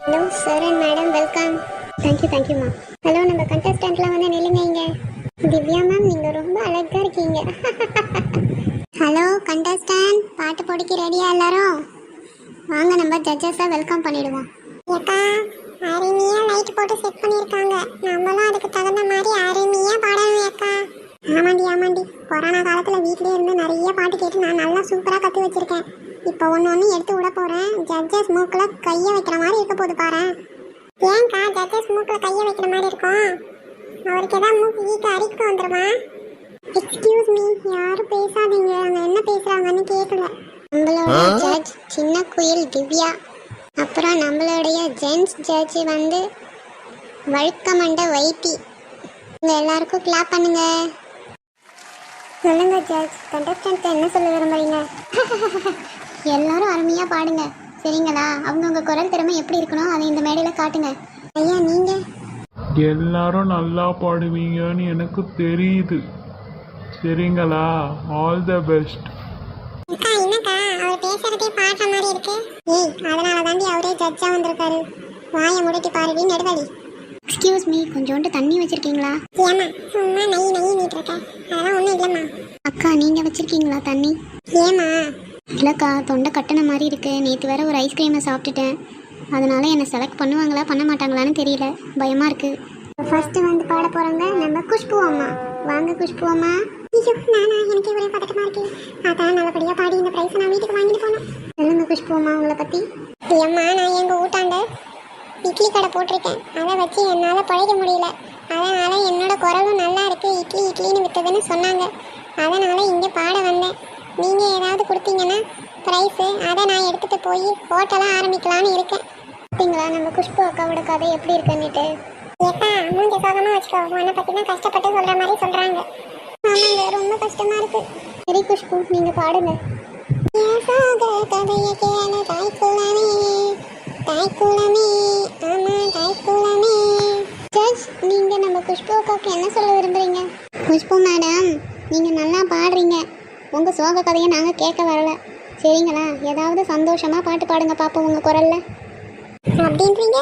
Hello sir and madam welcome. Thank you ma'am. Hello நம்ம கண்டஸ்டன்ட்லாம் வந்து நில்லுங்க இங்க. திவ்யா மேம் நீங்கள் ரொம்ப அழகாக இருக்கீங்க. ஹலோ கண்டஸ்டன்ட், பாட்டு போட்டிக்கு ரெடியா எல்லாரும்? வாங்க நம்ம ஜட்ஜஸை வெல்கம் பண்ணிடுவோம். ஏக்கா அருமையாக லைட் போட்டு செட் பண்ணியிருக்காங்க. நம்மளும் அதுக்கு தகுந்த மாதிரி அருமையாக பாடணும் ஏக்கா. ஆமாண்டி கொரோனா காலத்தில் வீட்டிலே இருந்து நிறைய பாட்டு கேட்டு நான் நல்லா சூப்பராக கற்று வச்சுருக்கேன். இப்போ ஒன்று எடுத்து விட போகிறேன். ஜட்ஜஸ் மூக்கில் கையை வைக்கிற மாதிரி இருக்க போது பாரு. ஏன்க்கா ஜட்ஜஸ் மூக்கில் கையை வைக்கிற மாதிரி இருக்கும்? அவருக்கு ஏதாவது மூக்கு வீக்க அரிக்க வந்துடுமா? எக்ஸ்கியூஸ் மீ, யாரும் பேசாதீங்க. அவங்க என்ன பேசுகிறாங்கன்னு கேட்கல. நம்மளோட ஜட்ஜ் சின்ன குயில் திவ்யா, அப்புறம் நம்மளுடைய ஜென்ஸ் ஜட்ஜ் வந்து வழுக்கமண்ட வைத்தி. இங்கே எல்லாருக்கும் கிளாப் பண்ணுங்க. சொல்லுங்க ஜட்ஜ், கண்டஸ்டன்ட் என்ன சொல்ல விரும்புறீங்க? எல்லாரும் அருமையாக பாடுங்க சரிங்களா? அவங்கவுங்க குரல் திறமை எப்படி இருக்கணும் அதை இந்த மேடையில் காட்டுங்க. ஐயா நீங்க எல்லாரும் நல்லா பாடுவீங்கன்னு எனக்கு தெரியுது சரிங்களா? All the best. அக்கா என்னக்கா அவர் பேசுறதே பாடுற மாதிரி இருக்கு. ஏய் அதனால தாண்டி அவரே ஜட்ஜா வந்திருக்காரு. வாயை முடிட்டு பாருடி நெடுவாளி. எக்ஸ்கியூஸ் மீ, கொஞ்சோண்டு தண்ணி வச்சிருக்கீங்களா? ஏமா சும்மா நை நீட்டு இருக்க, அதெல்லாம் ஒன்றும் இல்லைம்மா. அக்கா நீங்கள் வச்சிருக்கீங்களா தண்ணி? ஏமா? இல்லைக்கா தொண்டை கட்டின மாதிரி இருக்கு. நேற்று வேற ஒரு ஐஸ்கிரீமை சாப்பிட்டுட்டேன். அதனால என்னை செலக்ட் பண்ணுவாங்களா பண்ண மாட்டாங்களான்னு தெரியல, பயமா இருக்கு. ஃபர்ஸ்ட் வந்து பாட போறாங்க நம்ம குஷ்பு அம்மா. வாங்க குஷ்பு அம்மா. ஐயோ நானா, எனக்கு ஒரே பதட்டமா இருக்கு. அதான் நல்லபடியா பாடி இந்த பிரைஸ் நான் வீட்டுக்கு வாங்கிட்டு போனோம். சொல்லுங்க குஷ்பு அம்மா உங்களை பத்தி. அம்மா நான் எங்க ஊட்டாண்ட இட்லி கடை போட்டிருக்கேன். அதை வச்சு என்னால் பழைக்க முடியல. அதனால் என்னோட குரலும் நல்லா இருக்குது, இட்லின்னு விற்றதுன்னு சொன்னாங்க. அதனால் இங்கே பாட வந்தேன். நீங்கள் ஏதாவது கொடுத்தீங்கன்னா ப்ரைஸு அதை நான் எடுத்துகிட்டு போய் ஹோட்டலாக ஆரம்பிக்கலான்னு இருக்கேன். அப்படிங்களா? நம்ம குஷ்பு அக்காவோட கதை எப்படி இருக்குன்னுட்டு ஏக்கா மூஞ்ச சோகமாக வச்சுக்கோ. உன்னை பற்றி தான் கஷ்டப்பட்டு சொல்கிற மாதிரி சொல்கிறாங்க. ஆமாங்க ரொம்ப கஷ்டமாக இருக்குது. சரி குஷ்பு நீங்கள் பாடுங்க. கதையை கேளு தாய்க்குலமே தாய்க்குலமே ஆமா தாய்க்குலமே. ஜட்ஜ் நீங்க நம்ம குஷ்பு அக்காவுக்கு என்ன சொல்ல விரும்புறீங்க? குஷ்பு மேடம் நீங்க நல்லா பாடுறீங்க. உங்க சோக கதையை நாங்க கேட்க வரல சரிங்களா? ஏதாவது சந்தோஷமா பாட்டு பாடுங்க பாப்போம் உங்க குரல்ல. அப்படின்றீங்க?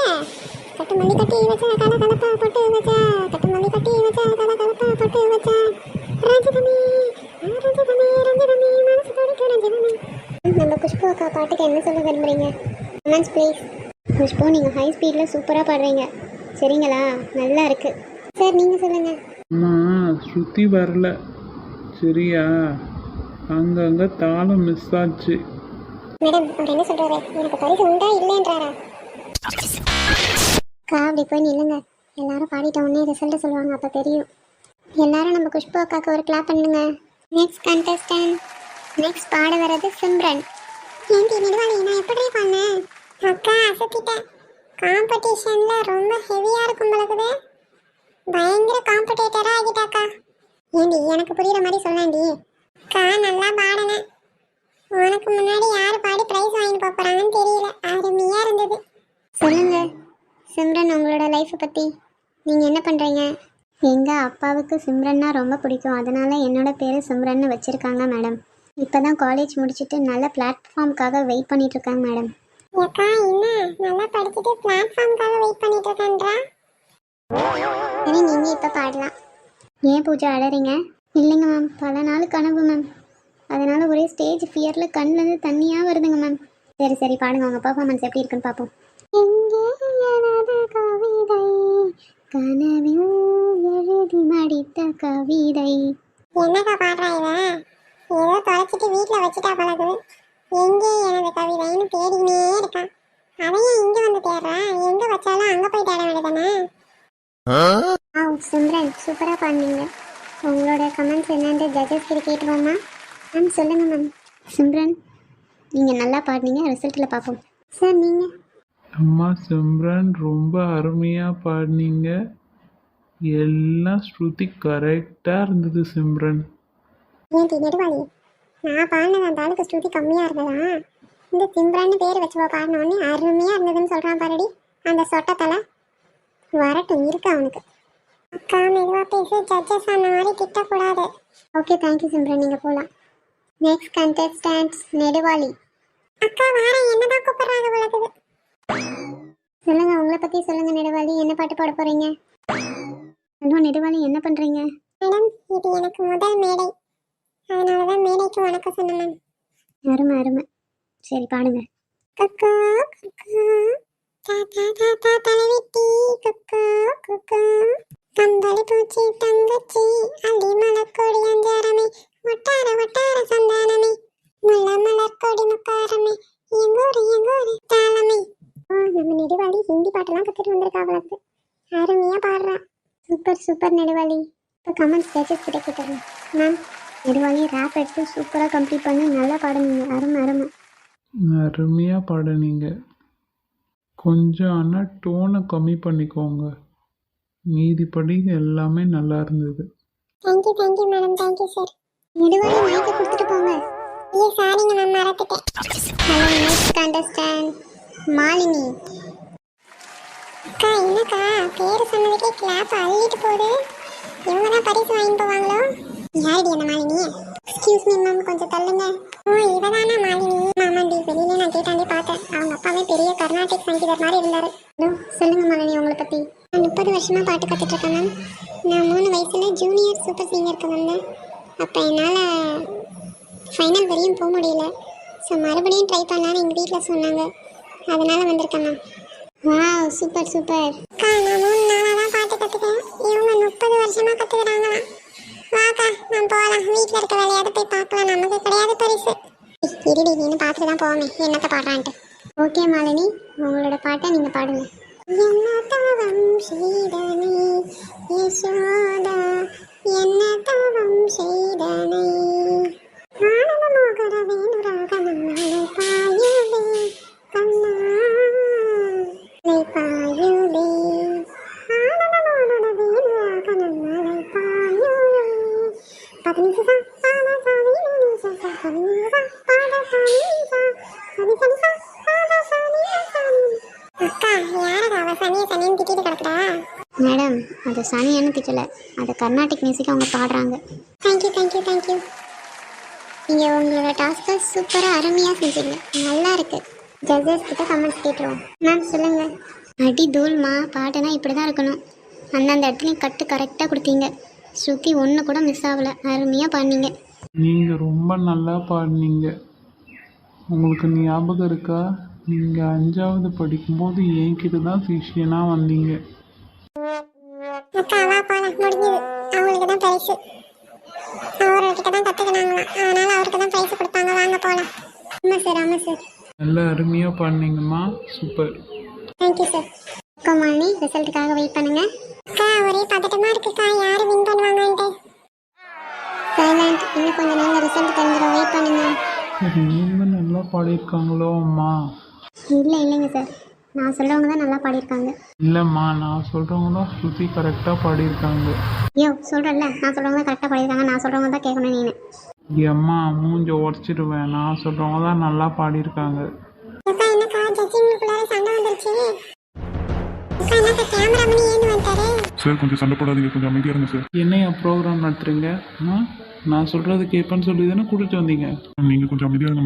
கட்டு மல்லி கட்டி வச்சா கல கலப்பா போட்டு வச்சா, கட்டு மல்லி கட்டி வச்சா கல கலப்பா போட்டு வச்சா, ரஞ்சிதமே ரஞ்சிதமே ரஞ்சிதமே மனசு துடிக்க ரஞ்சிதமே. நம்ம குஷ்பு அக்கா பாட்டுக்கு என்ன சொல்ல விரும்புறீங்க? Comments please. குஷ்பு நீங்கள் ஹை ஸ்பீடில் சூப்பராக பாடுறீங்க சரிங்களா? நல்லா இருக்கு சார். நீங்கள் சொல்லுங்கள். அம்மா ஸ்ருதி வரல சரியா? அங்கங்கே தாளம் மிஸ் ஆச்சு. மேடம் அவர் என்ன சொல்கிறாரு? எனக்கு பரிசு உண்டா இல்லைன்றாரா? அக்கா அப்படி போய் நில்லுங்க. எல்லாரும் பாடிட்ட உடனே ரிசல்ட் சொல்லுவாங்க, அப்போ தெரியும். எல்லாரும் நம்ம குஷ்பு அக்காவுக்கு ஒரு கிளாப் பண்ணுங்க. Next contestant. நெக்ஸ்ட் பாட வர்றது சிம்ரன். ஏன்டி நெடுவாளி நான் எப்படி பண்ணேன்? அக்கா அசத்திட்டேன். காம்படிஷனில் ரொம்ப ஹெவியாக இருக்கும் பழகுது. பயங்கர காம்படேட்டராக ஆகிட்டாக்கா. ஏண்டி எனக்கு புரியுற மாதிரி சொல்லாண்டி. அக்கா நல்லா பாடினேன். உனக்கு முன்னாடி யார் பாடி ப்ரைஸ் வாங்கி போகிறாங்கன்னு தெரியல. அருமையாக இருந்தது. சொல்லுங்க சிம்ரன், உங்களோட லைஃப்பை பற்றி நீங்கள் என்ன பண்ணுறீங்க? எங்கள் அப்பாவுக்கு சிம்ரன்னா ரொம்ப பிடிக்கும். அதனால் என்னோட பேர் சிம்ரன்னு வச்சுருக்காங்க மேடம். இப்போ தான் காலேஜ் முடிச்சுட்டு நல்ல பிளாட்ஃபார்முக்காக வெயிட் பண்ணிகிட்ருக்காங்க மேடம். ஏக்கா என்ன நல்லா படிச்சுட்டு பிளாட்ஃபார்முக்காக வெயிட் பண்ணிட்டு இருக்கேன்றா? சரி நீங்கள் இப்போ பாடலாம். ஏன் பூஜா அழறீங்க? இல்லைங்க மேம், பல நாள் கனவு மேம். அதனால் ஒரே ஸ்டேஜ் ஃபியரில் கண்ணிலேருந்து தண்ணியாக வருதுங்க மேம். சரி பாடுங்க, உங்கள் பர்ஃபார்மன்ஸ் எப்படி இருக்குன்னு பார்ப்போம். கவிதை கனவில் எழுதி மடித்த கவிதை. என்னக்கா பாடுறா இவன்? ஏதோ தொலைச்சிட்டு வீட்டில் வச்சுட்டா பழகுது. எங்கே எனது கவிதைன்னு தேடினே இருக்கான். அதையும் இங்கே வந்து தேடுறான். எங்கே வச்சாலும் அங்கே போய் தேட வேண்டியதானே. சிம்ரன் சூப்பராக பாடுனீங்க. உங்களோட கமெண்ட்ஸ் என்னன்னு ஜட்ஜஸ் கிட்ட கேட்டுவோமா? மேம் சொல்லுங்கள் மேம். சிம்ரன் நீங்கள் நல்லா பாடுனீங்க, ரிசல்ட்டில் பார்ப்போம். சார் நீங்கள்? அம்மா சிம்ரன் ரொம்ப அருமையாக பாடினீங்க. எல்லாம் ஸ்ருதி கரெக்டாக இருந்தது சிம்ரன். ஏன்டி நெடுவாளி நான் பாடினது அந்த ஆளுக்கு ஸ்ருதி கம்மியாக இருந்ததா? இந்த சிம்ரன்னு பேர் வச்சு பாடினோடனே அருமையாக இருந்ததுன்னு சொல்கிறான் பாருடி அந்த சொட்டத்தலை. வரட்டும் இருக்கு அவனுக்கு. அக்கா மெதுவாக பேசி ஜட்ஜஸ் அந்த மாதிரி திட்டக்கூடாது. ஓகே தேங்க்யூ சிம்ரன், நீங்கள் போகலாம். Next contestant Neduvali. அக்கா வாரம் என்னதான் கூப்பிடுறாங்க உங்களுக்கு? சொல்லுங்க, உங்களை பத்தி சொல்லுங்க நெடுவாளி. என்ன பாட்டு பாட போறீங்க? ஹலோ நெடுவாளி, என்ன பண்றீங்க? மேடம், இது எனக்கு முதல் மேடை, அதனாலதான் மேடைக்கு வணக்கம் சொன்னேன். அருமை அருமை. சரி பாடுங்க. கக்கா கக்கா தாத்தா தாத்தா தலைவிட்டி கக்கா கக்கா கம்பளி பூச்சி தங்கச்சி அள்ளி மலர்கொடி அஞ்சாரமே வட்டார வட்டார சந்தானமே முல்ல மலர்கொடி முக்காரமே எங்கூரு தாளமே. நம்ம நெடுவாளி ஹிந்தி பாட்டெல்லாம் கத்துட்டு வந்திருக்கா அவளுக்கு. அருமையா பாடுறா. Super super Neduvali. இப்போ கமெண்ட்ஸ் ஜட்ஜஸ் கிட்ட கேட்டுருங்க. மேம், நெடுவாளி ரேப் எடுத்து சூப்பராக கம்ப்ளீட் பண்ணி நல்லா பாடுனீங்க. அருமை அருமை. அருமையாக பாடுனீங்க. கொஞ்சம் ஆனால் டோனை கம்மி பண்ணிக்கோங்க. மீதிப்படி எல்லாமே நல்லா இருந்தது. Thank you madam, thank you sir. Neduvali மைக்கை கொடுத்துட்டு போங்க. ஐயோ சாரிங்க மேம், மறந்துட்டேன். Hello next contestant Malini. அக்கா என்னக்கா பேர் சொன்னதுக்கே கிளாப் அள்ளிட்டு போகுது. இவங்க தான் பரிசு வாங்கி போவாங்களோ? யாருடி அந்த மாலினி? எக்ஸ்கியூஸ் மீ மேம், கொஞ்சம் தள்ளுங்க. ஓ இவதானா மாலினி? ஆமாண்டி, வெளியில நான் கேட்டாண்டி பார்த்தேன். அவங்க அப்பாவே பெரிய கர்நாடிக் சங்கீதர் மாதிரி இருந்தாரு. ஹலோ சொல்லுங்க மாலினி, உங்களை பத்தி. நான் 30 வருஷமா பாட்டு கத்துட்டு இருக்கேன் மேம். நான் 3 வயசுல ஜூனியர் சூப்பர் சிங்கருக்கு வந்தேன். அப்போ என்னால் ஃபைனல் வரையும் போக முடியல. ஸோ மறுபடியும் ட்ரை பண்ணலான்னு எங்கள் வீட்டில் சொன்னாங்க. அதனால வந்திருக்கேன் மேம். Wow super super. அக்கா நான் 3 நாளாக தான் பாட்டு கற்றுக்கேன். இவங்க 30 வருஷமா கற்றுக்கிறாங்களாம். வாக்கா நான் போகலாம். வீட்டில் இருக்க வேலையாவது போய் பார்க்கலாம். நமக்கு கிடையாது பரிசு. இருடி, நீನು பார்த்துட்டு தான் போவேன் என்னத்தை பாடுறான்ட்டு. ஓகே மாலினி, உங்களோட பாட்டை நீங்கள் பாடுங்க. என்ன தவம் செய்தனை யசோதா, என்ன தவம் செய்தனை ஆனந்த மோகர வேணுராக நம்மளை பாயுதே கண்ணா பாயுதே ஆனந்த மோகர வேணுராக நம்மளை பாயுதே. 15 பாத சாதி நீசா 15 பாத சாதி நீசா சதி சதி பாத சாதி சாதி. அக்கா யாரடா அவ சனியை சனின்னு திட்டிட்டு கிடக்குறா? மேடம், அது சனியானு திட்டல, அது கர்நாடிக் மியூசிக் அவங்க பாடுறாங்க. தேங்க்யூ. நீங்கள் உங்களோட டாஸ்க்கை சூப்பராக அருமையாக செஞ்சீங்க. நல்லா இருக்கு. ஜட்ஜஸ் கிட்ட கமெண்ட்ஸ் கேட்டுருவோம். மேம் சொல்லுங்க. அடி தூள்மா, பாட்டுனா இப்படி தான் இருக்கணும். அந்தந்த இடத்துலையும் கட்டு கரெக்டாக கொடுத்தீங்க. ஸ்ருதி ஒன்று கூட மிஸ் ஆகலை. அருமையாக பாடினீங்க. நீங்கள் ரொம்ப நல்லா பாடினீங்க. உங்களுக்கு ஞாபகம் இருக்கா? நீங்கள் 5வது படிக்கும்போது என்கிட்ட தான் சிஷியனாக வந்தீங்க. அக்காவா போலாம், முடிஞ்சது. அவங்களுக்கு தான் பரிசு. அவர்கிட்ட தான் கற்றுக்கினாங்களாம், அதனால் அவருக்கு தான் பரிசு கொடுப்பாங்க. வாங்க போகலாம். ஆமாம் சார். நல்லா அருமையாக பாடினீங்கம்மா. சூப்பர். Thank you sir. கோமாலினி, ரிசல்ட்டுக்காக வெயிட் பண்ணுங்க. அக்கா ஒரே பதட்டமாக இருக்குக்கா, யார் வின் பண்ணுவாங்கன்ட்டு. சைலண்ட், இன்னும் கொஞ்சம் நேரம் ரிசல்ட் தெரிஞ்சிடும். வெயிட் பண்ணுங்க. இவங்க நல்லா பாடியிருக்காங்களோ அம்மா? இல்லைங்க சார், நான் சொல்கிறவங்க தான் நல்லா பாடியிருக்காங்க. இல்லைம்மா, நான் சொல்கிறவங்களும் ஸ்ருதி கரெக்டாக பாடியிருக்காங்க. ஐயோ சொல்கிறல்ல, நான் சொல்கிறவங்க தான் கரெக்டாக பாடியிருக்காங்க. நான் சொல்கிறவங்க தான் கேட்கணும் நீனு. அம்மா மூஞ்ச உடச்சிடுவேன். நான் சொல்கிறவங்க தான் நல்லா பாடியிருக்காங்க. அக்கா என்னக்கா ஜட்ஜிங்களுக்குள்ளார சண்டை வந்துருச்சு. அக்கா என்னக்கா கேமராமேன் ஏந்து வந்துட்டாரு? சார் கொஞ்சம் சண்டை போடாதீங்க, கொஞ்சம் அமைதியாக இருங்க சார். என்னையா ப்ரோக்ராம் நடத்துறீங்க? நான் சொல்கிறது கேட்பேன்னு சொல்லி தானே கூட்டிகிட்டு வந்தீங்க. நீங்கள் கொஞ்சம் அமைதியாக இருங்க.